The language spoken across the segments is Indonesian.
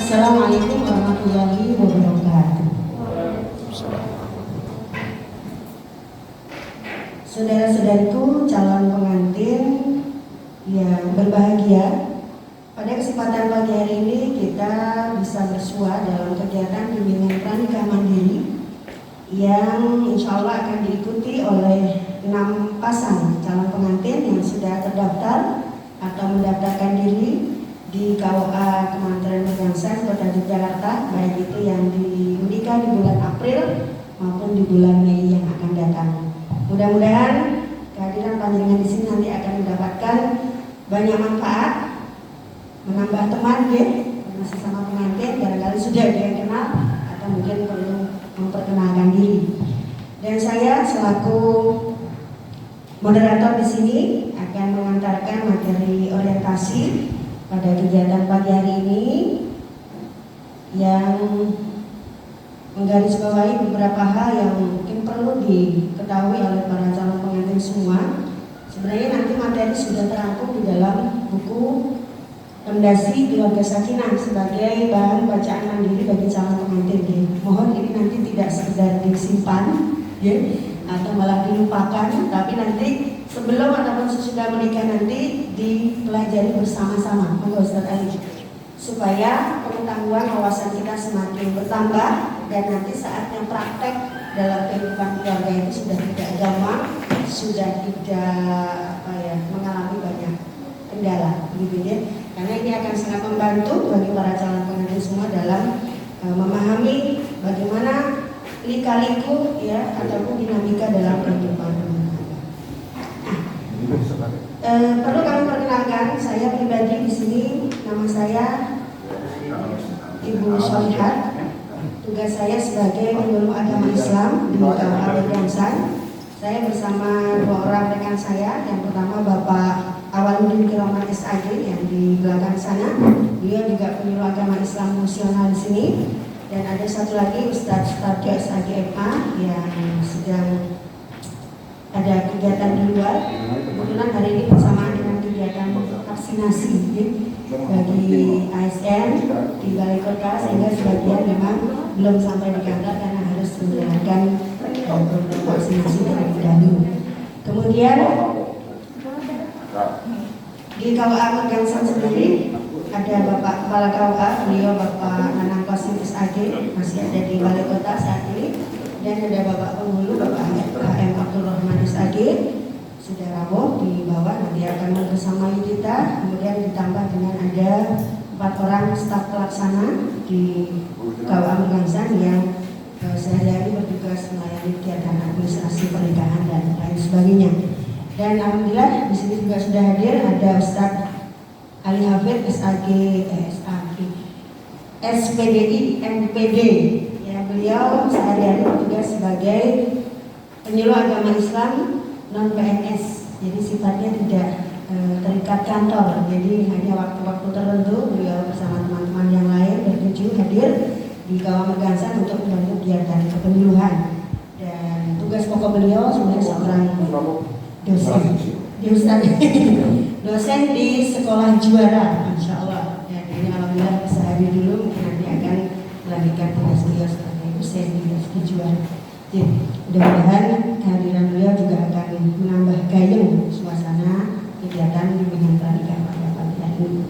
Assalamualaikum warahmatullahi wabarakatuh. Saudara-saudariku calon pengantin yang berbahagia, pada kesempatan pagi hari ini kita bisa bersua dalam kegiatan bimbingan pranikah mandiri yang insya Allah akan diikuti oleh 6 pasang calon pengantin yang sudah terdaftar atau mendaftarkan diri di KUA Kementerian Pergantian Kota Yogyakarta, baik itu yang dinikah di bulan April maupun di bulan Mei yang akan datang. Mudah-mudahan kehadiran panjenengan di sini nanti akan mendapatkan banyak manfaat, menambah teman ya, masih sama pengantin, barangkali sudah ada yang kenal atau mungkin perlu memperkenalkan diri. Dan saya selaku moderator di sini akan mengantarkan materi orientasi pada kegiatan pagi hari ini yang menggarisbawahi beberapa hal yang mungkin perlu diketahui oleh para calon pengantin semua. Sebenarnya nanti materi sudah terangkum di dalam buku Fondasi Keluarga Sakinah sebagai bahan bacaan mandiri bagi calon pengantin. Mohon ini nanti tidak sekedar disimpan ya, atau malah dilupakan, tapi nanti sebelum ataupun sesudah menikah nanti dipelajari bersama-sama, Ustaz Ali, supaya pengetahuan wawasan kita semakin bertambah dan nanti saatnya praktek dalam kehidupan keluarga itu sudah tidak gampang, sudah tidak mengalami banyak kendala, gitu ya. Karena ini akan sangat membantu bagi para calon pengantin semua dalam memahami bagaimana lika-liku ya ataupun dinamika dalam kehidupan. Perlu kami perkenalkan, saya pribadi di sini, nama saya Ibu Solihat. Tugas saya sebagai penyuluh agama Islam di KUA Pergantian. Saya bersama 2 orang rekan saya. Yang pertama Bapak Awaludin Kiroman SAG yang di belakang sana. Beliau juga penyuluh agama Islam nasional di sini. Dan ada satu lagi Ustadz Sutarjo SAG MA yang sedang ada kegiatan di luar. Kebetulan hari ini bersamaan dengan kegiatan vaksinasi bagi ASN di Balai Kota, sehingga sebagian memang belum sampai di kantor karena harus menjalankan program vaksinasi terlebih dahulu. Kemudian di KUA Pergantian sendiri ada Bapak Kepala KUA, beliau Bapak Nanang Qasim SAG, masih ada di Balai Kota saat ini. Dan ada Bapak Penghulu, Bapak HM Abdul Rahman SAG, sudah rawuh di bawah, nanti akan membersamai kita. Kemudian ditambah dengan ada 4 orang staf pelaksana di KUA Pergantian yang sehari-hari bertugas melayani kegiatan administrasi pernikahan dan lain sebagainya. Dan alhamdulillah di sini juga sudah hadir ada Ustadz Ali Hafid SAG, SPDI MPD. Beliau sehari-hari bertugas sebagai penyuluh agama Islam non PNS, jadi sifatnya tidak terikat kantor. Jadi hanya waktu-waktu tertentu beliau bersama teman-teman yang lain bertujuan hadir di KUA Pergantian untuk membantu kegiatan kepenyuluhan. Dan tugas pokok beliau sebenarnya seorang dosen di sekolah juara, insya Allah. Dan ini alhamdulillah bisa hadir dulu, nanti akan melanjutkan tugas beliau sebagai dosen di juara. Jadi mudah-mudahan kehadiran beliau juga akan menambah gayung suasana kegiatan bimbingan pernikahan pada pagi hari ini.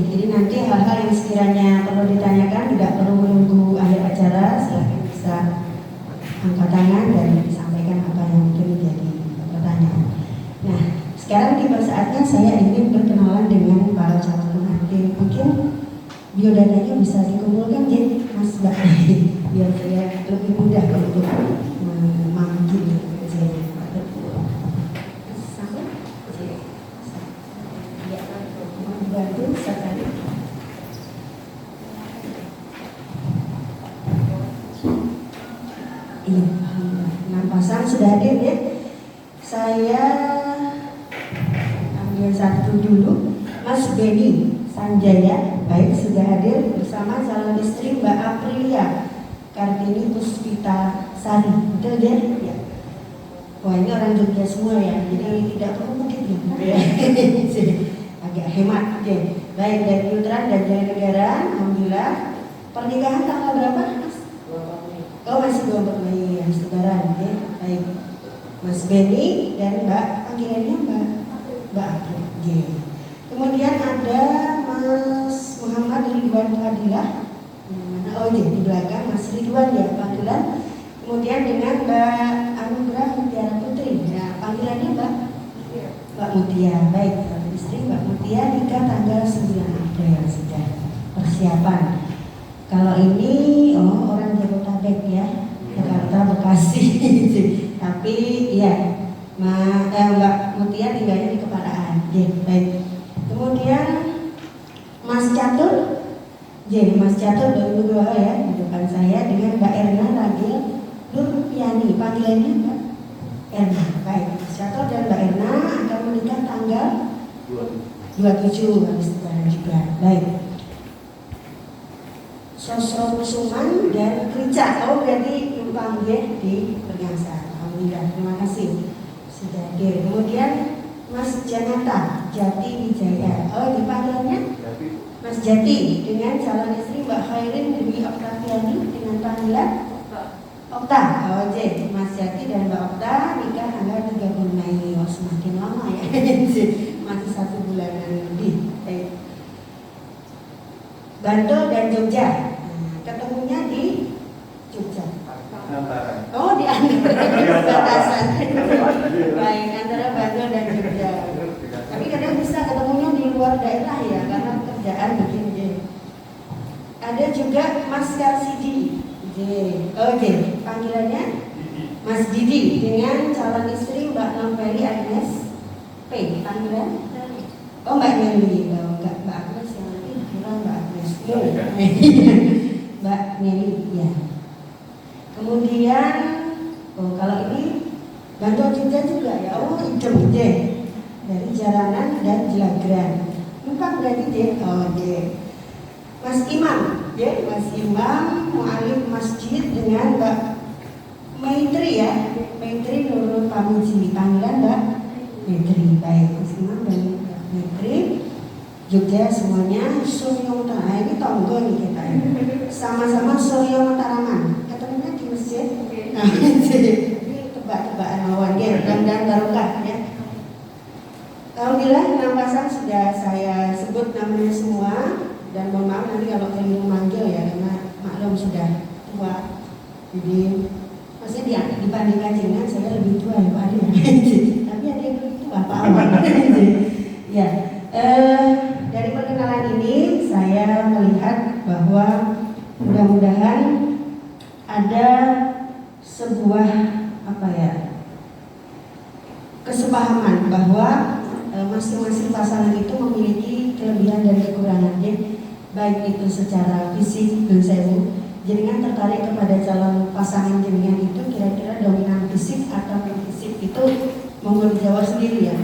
Jadi nanti hal-hal yang sekiranya perlu ditanyakan tidak perlu menunggu akhir acara, silakan bisa angkat tangan dan disampaikan apa yang mungkin menjadi pertanyaan. Nah, sekarang tiba saatnya saya ingin berkenalan dengan para calon pengantin. Mungkin biodatanya bisa dikumpulkan ya, Mas Mbak, biar saya lebih mudah untuk memanggil kerjanya. Bantu sekali. Iya, 6 pasang sudah hadir ya. Saya ambil satu dulu, Mas Beni Sanjaya, baik, sudah hadir bersama calon istri Mbak Aprilia Kartini Puspita Sari, betul ya? Ya. Wah, ini orang Jogja semua ya, jadi tidak perlu mungkin ya. agak hemat. Oke. Baik, dari Ultran dan Jayanegara, alhamdulillah. Pernikahan tanggal berapa, Mas? 24 Mei. Oh, masih 24 Mei ya, saudara. Oke. Baik. Mas Beni dan Mbak, panggilannya Mbak Aki. Oke. Kemudian ada Mas Muhammad Ridwan Fadilah. Oh iya, di belakang Mas Ridwan ya panggilan. Kemudian dengan Mbak Anugrah Mutiara Putri. Nah, panggilannya Mbak Mutia. Baik, istri Mbak Mutia nikah tanggal 9 April sudah persiapan. Kalau ini orang Jabodetabek ya, Jakarta, Bekasi. Tapi ya, Mbak Mutia tinggalnya di Keparaan. Baik. Kemudian Mas Catur, Mas Catur dari Nugroho ya di depan saya dengan Mbak Erna Ragil Nurpiani, panggilannya Mbak Erna. Baik, Mas Catur dan Mbak Erna akan menikah tanggal 27 habis lebaran juga. Baik. Sosro Kusuman dan Krica, berarti numpang di Perhiasan. Alhamdulillah, terima kasih sudah hadir. Kemudian Mas Janata Jati Wijaya. Oh, di panggilannya Mas Jati dengan calon istri Mbak Khairin Dewi Oktaviani dengan panggilan Okta. Oh, Mas Jati dan Mbak Okta nikah tanggal 30 Mei. Oh, semakin lama ya. Masih 1 bulanan lebih. Bantul dan Jogja. Ketemunya di Jogja. Oh, di antara batasan. Baik, antara Bantul dan Jogja. Tapi kadang bisa ketemunya di luar daerah ya, karena pekerjaan begini. Ada juga Mas Karsidi. Oke, panggilannya Mas Didi dengan calon istri Mbak Noveli Agnes P. Panggilan? Oh, Mbak Nelly. Enggak, Mbak Agnes yang nanti kurang Mbak Agnes. Mbak Nelly, ya. Kemudian, kalau ini Bantul juga ya. Oh, Idem, dari Jalanan dan Jelagran. Numpang berarti Mas Imam, Mas Imam mu'alim masjid dengan Mbak Maitri ya. Maitri Nurul Pamuji, panggilan Mbak Maitri. Baik, Mas Imam dan Mbak Maitri Jogja semuanya. Suryo Utara, ini tonggo nih kita ya. Sama-sama Suryo Mataraman. Ketemunya di masjid. Ini tebak-tebakan lawan ya, dan barokah ya. Alhamdulillah 6 pasang sudah saya sebut namanya semua, dan mohon maaf nanti kalau kalian memanggil ya, karena maklum sudah tua. Jadi maksudnya dibandingkan dengan saya lebih tua ya Pak Adi. Tapi ada yang lebih tua Pak Awan. Ya, dari perkenalan ini saya melihat bahwa mudah-mudahan ada sebuah kesepahaman bahwa masing-masing pasangan itu memiliki kelebihan dan kekurangannya, baik itu secara fisik dan sewu. Jenengan tertarik kepada calon pasangan jenengan itu kira-kira dominan fisik atau non fisik, itu monggo dijawab sendiri ya.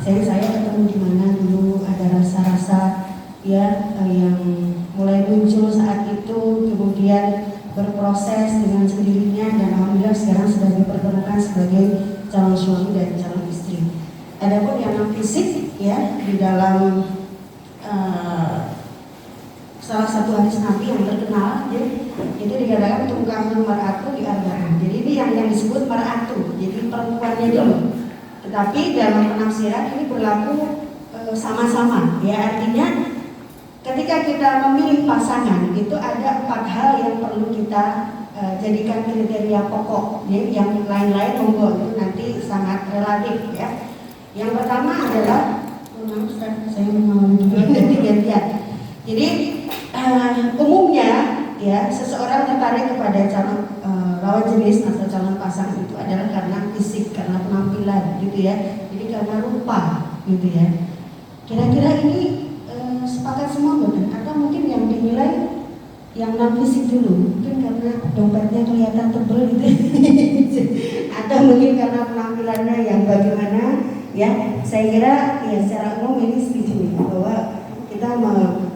Saya ketemu di mana dulu ada rasa-rasa ya yang mulai muncul saat itu, kemudian berproses dengan sendirinya, dan alhamdulillah sekarang sudah dipertemukan sebagai calon suami dan calon istri. Adapun yang non fisik ya, di dalam salah satu hadis Nabi yang terkenal ya, itu dikatakan tungkahul mar'atu di arba'in. Jadi ini yang disebut mar'atu, jadi perempuannya dulu. Tetapi dalam penafsiran ini berlaku sama-sama ya, artinya ketika kita memilih pasangan itu ada 4 hal yang perlu kita jadikan kriteria pokok ya. Yang lain-lain monggo itu nanti sangat relatif ya. Yang pertama adalah saya mengalami ganti-gantian. Jadi umumnya ya, seseorang tertarik kepada calon lawan jenis atau calon pasangan itu adalah karena fisik, karena penampilan gitu ya. Jadi karena rupa gitu ya. Kira-kira ini sepakat semua bukan? Atau mungkin yang dinilai yang non fisik dulu, mungkin karena dompetnya kelihatan tebel gitu. Atau mungkin karena penampilannya yang bagaimana ya. Saya kira ya secara umum ini setuju bahwa kita mau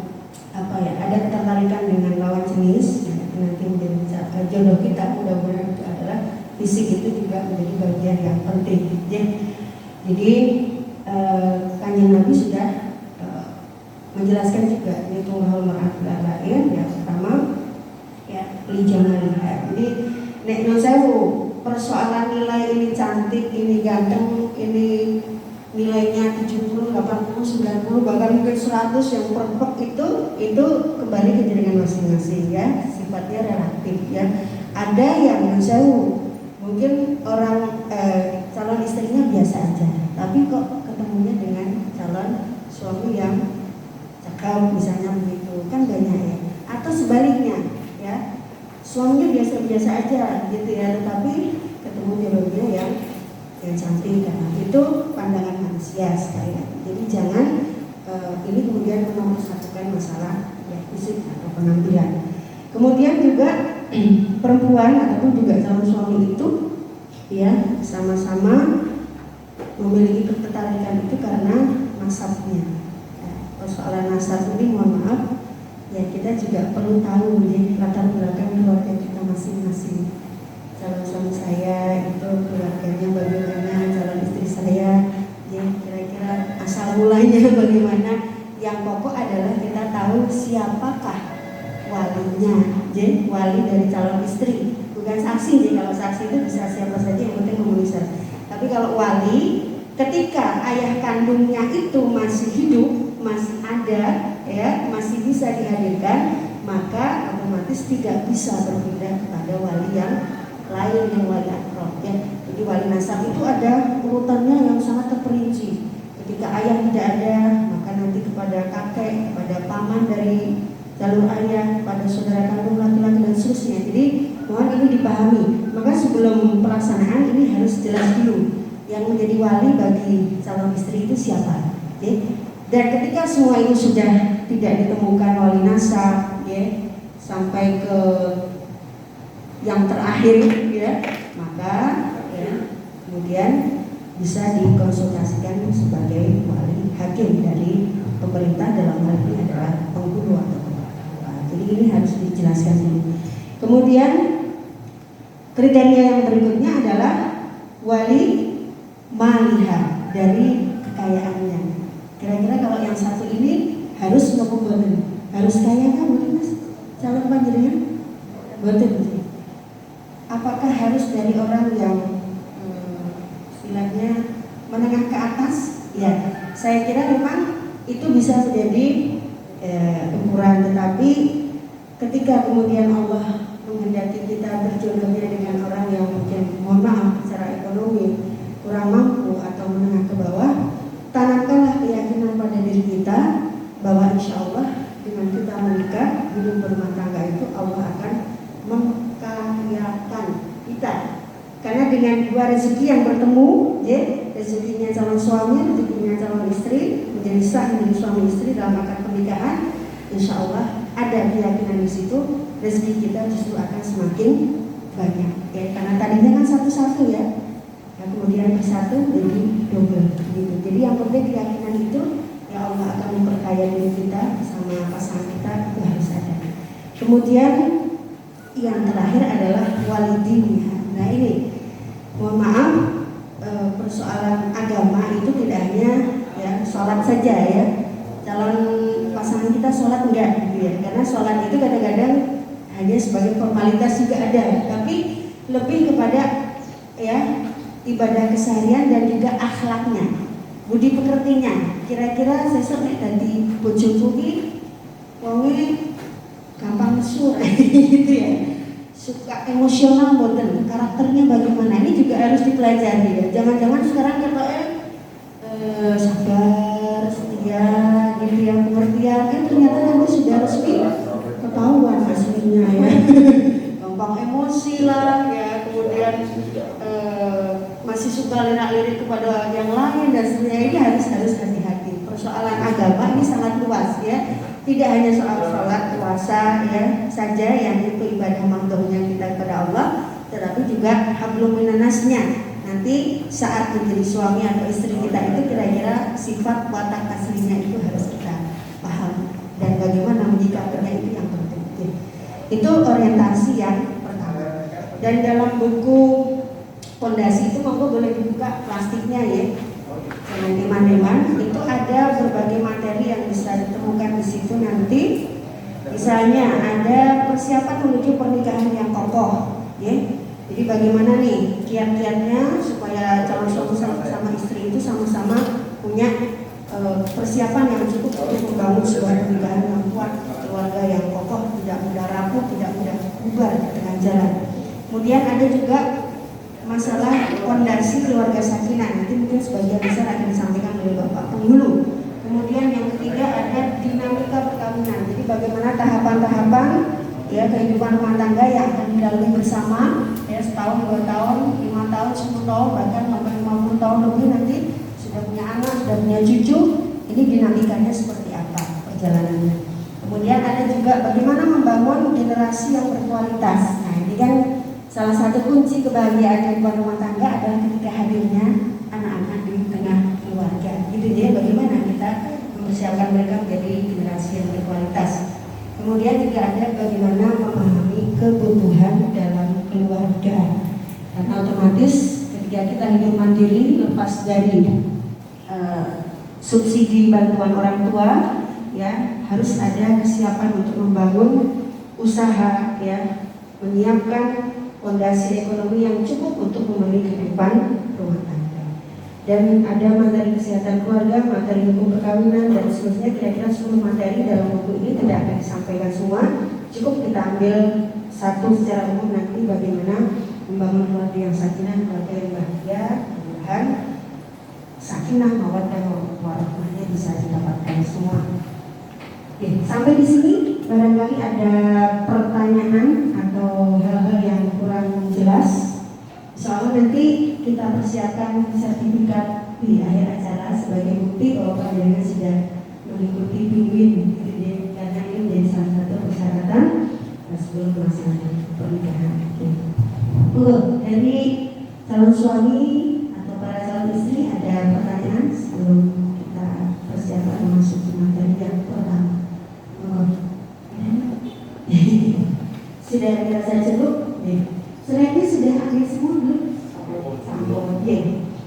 ada ketertarikan dengan lawan jenis ya, nanti menjadi jodoh kita. Mudah-mudahan itu adalah fisik, itu juga menjadi bagian yang penting ya. Jadi Kanjeng Nabi sudah menjelaskan juga ini tunggahul mar'atul lain yang pertama ya lijangan. Jadi nek nun sewu persoalan nilai ini cantik, ini ganteng, ini nilainya 70, 80, 90 bahkan mungkin 100 yang perfect itu kembali ke jaringan masing-masing ya, sifatnya relatif ya. Ada yang nun sewu mungkin orang calon istrinya biasa aja, tapi kok ketemunya dengan calon suami yang cakep misalnya begitu, kan banyak ya. Atau sebaliknya ya, suaminya biasa-biasa aja gitu ya, tetapi ketemu jodohnya yang cantik kan. Itu pandangan manusia sekali lagi. Jadi jangan ini kemudian menomorsatukan masalah ya, fisik atau penampilan. Kemudian juga perempuan ataupun juga calon suami itu ya sama-sama memiliki ketertarikan itu karena nasabnya. Ya, persoalan nasab ini mohon maaf ya, kita juga perlu tahu ya, latar belakang keluarga kita masing-masing. Calon suami saya itu keluarganya bagaimana, calon istri saya ya kira-kira asal mulanya bagaimana. Yang pokok adalah kita tahu siapakah walinya, jadi wali dari calon istri, bukan saksi. Jadi kalau saksi itu bisa siapa saja, yang penting memenuhi syarat. Tapi kalau wali, ketika ayah kandungnya itu masih hidup, masih ada, ya masih bisa dihadirkan, maka otomatis tidak bisa berpindah kepada wali yang lain, yang wali akrob. Ya. Jadi wali nasab itu ada urutannya yang sangat terperinci. Ketika ayah tidak ada, maka nanti kepada kakek, kepada paman dari jalur ayah, pada saudara kandung laki-laki dan seterusnya. Jadi mohon ini dipahami. Maka sebelum pelaksanaan ini harus jelas dulu yang menjadi wali bagi calon istri itu siapa. Okay? Dan ketika semua itu sudah tidak ditemukan wali nasab, ya, sampai ke yang terakhir, ya, maka ya, kemudian bisa dikonsultasikan sebagai wali hakim dari pemerintah, dalam hal ini adalah penghulu atau jadi ini harus dijelaskan dulu. Kemudian kriteria yang berikutnya adalah wali maliha, dari kekayaannya. Kira-kira kalau yang satu ini harus membuat, harus kaya kan betul mas? Calon panjenengan betul. Apakah harus dari orang yang istilahnya menengah ke atas? Ya, saya kira memang itu bisa menjadi ukuran, tetapi ketika kemudian Allah menghendaki kita berjodohnya dengan orang yang mungkin mohon maaf secara ekonomi kurang mampu atau menengah ke bawah, tanamkanlah keyakinan pada diri kita bahwa insya Allah dengan kita menikah, hidup berumah tangga itu Allah akan mengkayakan kita. Karena dengan dua rezeki yang bertemu, ya, rezekinya calon suami, rezekinya calon istri, menjadi sah menjadi suami istri dalam akad pernikahan, insya Allah ada keyakinan di situ, rezeki kita justru akan semakin banyak. Ya, karena tadinya kan satu-satu ya, kemudian bersatu jadi double. Gitu. Jadi yang penting keyakinan itu, ya Allah akan memperkaya diri kita sama pasangan kita, itu harus ada. Kemudian yang terakhir adalah walidin. Nah ini, mohon maaf, persoalan agama itu tidak hanya ya sholat saja ya. Calon pasangan kita sholat enggak gitu ya, karena sholat itu kadang-kadang hanya sebagai formalitas juga ada, tapi lebih kepada ya ibadah keseharian dan juga akhlaknya, budi pekertinya. Kira-kira sesuk nek dadi bojoku ki wonge gampang sur gitu ya, suka emosional mboten, karakternya bagaimana, ini juga harus dipelajari ya. Jangan-jangan sekarang kita sabar, setia, gitu ya, pengertian, ternyata nanti sudah resmi ketahuan aslinya ya. Gampang emosi lah ya, kemudian masih suka lirik-lirik kepada yang lain dan sebenarnya ini harus hati-hati. Persoalan agama ini sangat luas ya. Tidak hanya soal sholat, puasa ya saja yang itu ibadah makhluknya kita kepada Allah, tetapi juga hablum minannasnya. Nanti saat menjadi suami atau istri kita itu kira-kira sifat watak aslinya itu harus kita paham dan bagaimana menyikapinya itu yang penting. Itu orientasi yang pertama. Dan dalam buku fondasi itu monggo boleh dibuka plastiknya ya. Dengan teman-teman itu ada berbagai materi yang bisa ditemukan di di situ nanti misalnya ada persiapan menuju pernikahan yang kokoh, ya. Jadi bagaimana nih kiat-kiatnya supaya calon suami sama istri itu sama-sama punya persiapan yang cukup untuk membangun sebuah pernikahan yang kuat, keluarga yang kokoh, tidak mudah rapuh, tidak mudah bubar dengan jalan. Kemudian ada juga masalah fondasi keluarga sakinah, nanti mungkin sebagian besar akan disampaikan oleh Bapak Penghulu. Kemudian yang ketiga ada dinamika perkawinan, jadi bagaimana tahapan-tahapan ya kehidupan rumah tangga yang akan dilalui bersama, ya setahun, 2 tahun, 5 tahun, 10 tahun, bahkan sampai 50 tahun lebih nanti sudah punya anak, sudah punya cucu, ini dinamikanya seperti apa perjalanannya. Kemudian ada juga bagaimana membangun generasi yang berkualitas. Nah ini kan salah satu kunci kebahagiaan kehidupan rumah tangga adalah ketika hadirnya anak-anak di tengah keluarga. Gitu jadi bagaimana kita mempersiapkan mereka menjadi generasi yang berkualitas. Kemudian juga ada bagaimana memahami kebutuhan dalam keluarga. Karena otomatis ketika kita hidup mandiri lepas dari subsidi bantuan orang tua, ya harus ada kesiapan untuk membangun usaha, ya menyiapkan fondasi ekonomi yang cukup untuk memenuhi kehidupan rumah tangga. Dan ada materi kesehatan keluarga, materi hukum perkawinan dan seterusnya. Kira-kira 10 materi dalam buku ini tidak akan disampaikan semua. Cukup kita ambil satu secara umum nanti bagaimana membangun keluarga yang sakinah, keluarga yang bahagia, mudah-mudahan sakinah, mawaddah warahmahnya bisa didapatkan semua. Oke, sampai di sini barangkali ada pertanyaan atau hal-hal yang kurang jelas. Soalnya nanti kita persiapkan sertifikat di akhir acara sebagai bukti bahwa panjenengan sudah mengikuti pinguin, karena ini menjadi salah satu persyaratan sebelum melaksanakan pernikahan. Dari calon suami atau para calon istri ada pertanyaan sebelum kita persiapkan memasuki materi yang pertama. Sudah dirasa cukup? Sudah ini sudah habis semua belum? Oke.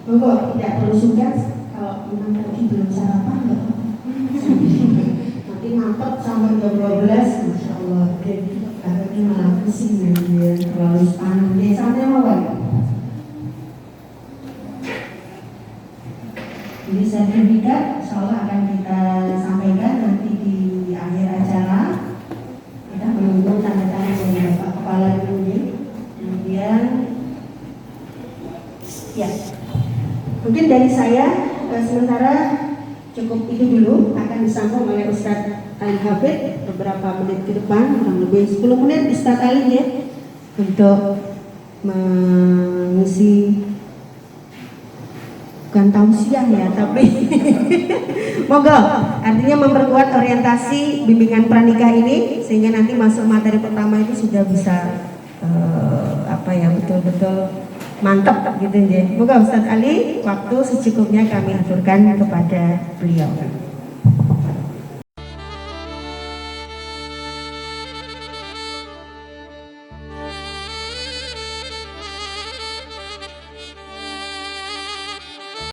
Monggo tidak perlu sungkan kalau memang tadi belum sarapan enggak apa-apa. Nanti mampet sampai jam 12, Masya Allah. Karena ini malah pusing dan dia terlalu panas. Sampai mau. Jadi sertifikat insya Allah akan kita sampaikan nanti di akhir acara. Kita menunggu tanda tangan dari Bapak Kepala dulu. Kemudian ya, mungkin dari saya sementara cukup itu dulu, akan disambung oleh Ustadz Ali Hafid beberapa menit ke depan, kurang lebih 10 menit Ustadz Ali ya, untuk mengisi bukan tausiah ya, tapi moga artinya memperkuat orientasi bimbingan pranikah ini sehingga nanti masuk materi pertama itu sudah bisa betul-betul mantap gitu ya. Moga Ustadz Ali waktu secukupnya kami aturkan kepada beliau.